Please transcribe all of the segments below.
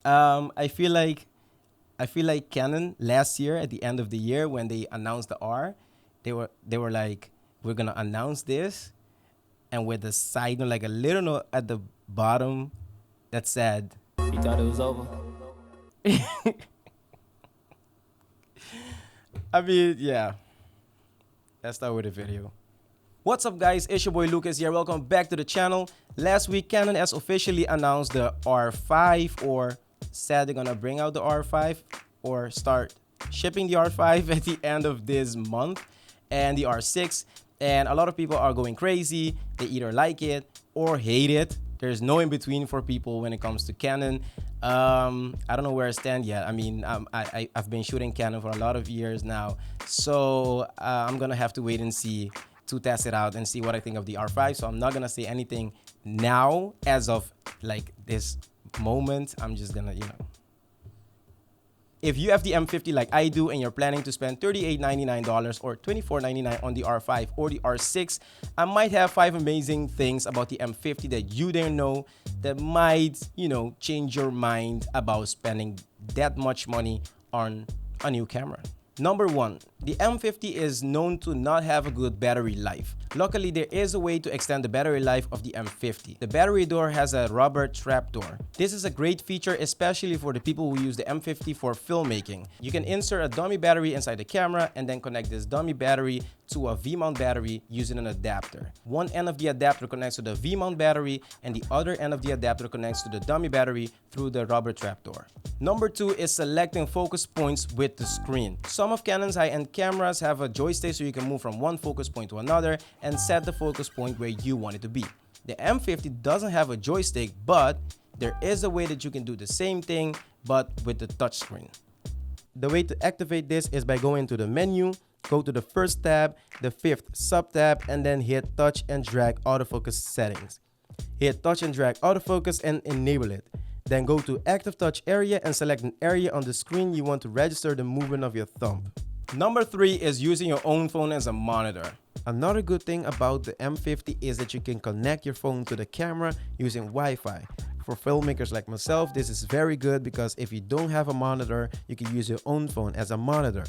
I feel like Canon last year at the end of the year when they announced the R, they were like, we're gonna announce this, and with the side note, like a little note at the bottom that said, You thought it was over? I mean, yeah. Let's start with the video. What's up, guys? It's your boy Lucas here. Welcome back to the channel. Last week, Canon has officially announced the R5, or said they're gonna bring out the R5 or start shipping the R5 at the end of this month, and the R6. And a lot of people are going crazy. They either like it or hate it. There's no in between for people when it comes to Canon. I don't know where I stand yet. I mean, I've been shooting Canon for a lot of years now, so I'm gonna have to wait and see to test it out and see what I think of the R5. So I'm not gonna say anything now as of like this moment. I'm just gonna, if you have the M50 like I do and you're planning to spend $38.99 or $24.99 on the R5 or the R6, I might have 5 amazing things about the M50 that you didn't know that might, change your mind about spending that much money on a new camera. Number 1, the M50 is known to not have a good battery life. Luckily, there is a way to extend the battery life of the M50. The battery door has a rubber trap door. This is a great feature, especially for the people who use the M50 for filmmaking. You can insert a dummy battery inside the camera and then connect this dummy battery to a V-mount battery using an adapter. One end of the adapter connects to the V-mount battery and the other end of the adapter connects to the dummy battery through the rubber trapdoor. Number 2 is selecting focus points with the screen. Some of Canon's high-end cameras have a joystick so you can move from one focus point to another and set the focus point where you want it to be. The M50 doesn't have a joystick, but there is a way that you can do the same thing but with the touchscreen. The way to activate this is by going to the menu, go to the first tab, the 5th sub-tab, and then hit touch and drag autofocus settings. Hit touch and drag autofocus and enable it. Then go to active touch area and select an area on the screen you want to register the movement of your thumb. Number 3 is using your own phone as a monitor. Another good thing about the M50 is that you can connect your phone to the camera using Wi-Fi. For filmmakers like myself, this is very good because if you don't have a monitor, you can use your own phone as a monitor.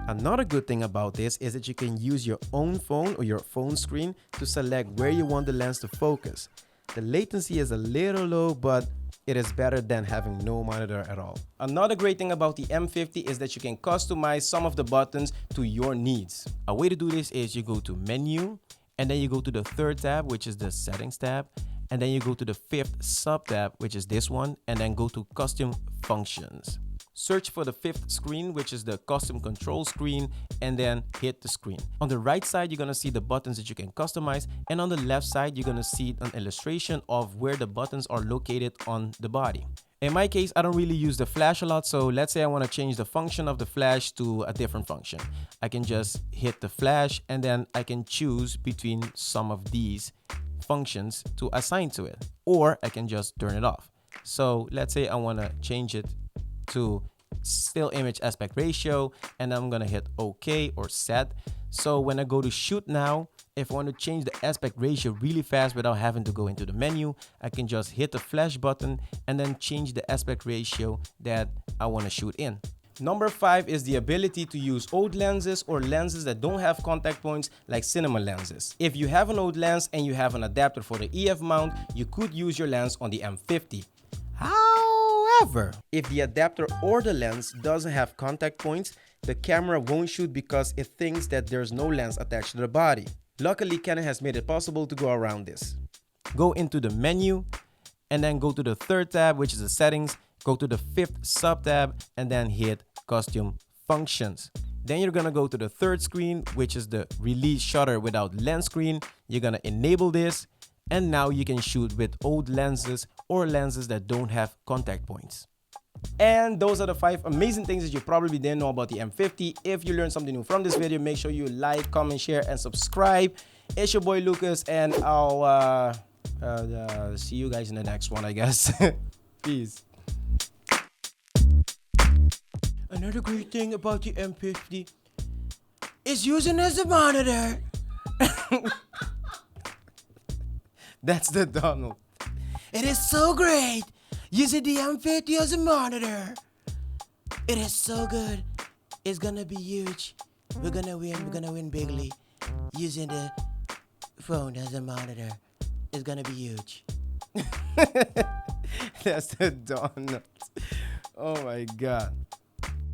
Another good thing about this is that you can use your own phone or your phone screen to select where you want the lens to focus. The latency is a little low, but it is better than having no monitor at all. Another great thing about the M50 is that you can customize some of the buttons to your needs. A way to do this is you go to menu, and then you go to the 3rd tab, which is the settings tab, and then you go to the 5th sub tab, which is this one, and then go to custom functions. Search for the 5th screen, which is the custom control screen, and then hit the screen. On the right side, you're gonna see the buttons that you can customize, and on the left side, you're gonna see an illustration of where the buttons are located on the body. In my case, I don't really use the flash a lot, so let's say I wanna change the function of the flash to a different function. I can just hit the flash, and then I can choose between some of these functions to assign to it, or I can just turn it off. So let's say I wanna change it to still image aspect ratio, and I'm gonna hit OK or set. So when I go to shoot now, if I want to change the aspect ratio really fast without having to go into the menu, I can just hit the flash button and then change the aspect ratio that I want to shoot in. Number 5 is the ability to use old lenses or lenses that don't have contact points like cinema lenses. If you have an old lens and you have an adapter for the EF mount, you could use your lens on the M50. However, if the adapter or the lens doesn't have contact points, the camera won't shoot because it thinks that there's no lens attached to the body. Luckily, Canon has made it possible to go around this. Go into the menu and then go to the 3rd tab, which is the settings, go to the 5th sub tab and then hit custom functions. Then you're gonna go to the 3rd screen, which is the release shutter without lens screen. You're gonna enable this, and now you can shoot with old lenses or lenses that don't have contact points. And those are the 5 amazing things that you probably didn't know about the M50. If you learned something new from this video, make sure you like, comment, share, and subscribe. It's your boy Lucas, and I'll see you guys in the next one, I guess. Peace. Another great thing about the M50 is using as a monitor. That's the Donald. It is so great using the M50 as a monitor. It is so good. It's gonna be huge. We're gonna win bigly. Using the phone as a monitor. It's gonna be huge. That's the donut. Oh my god.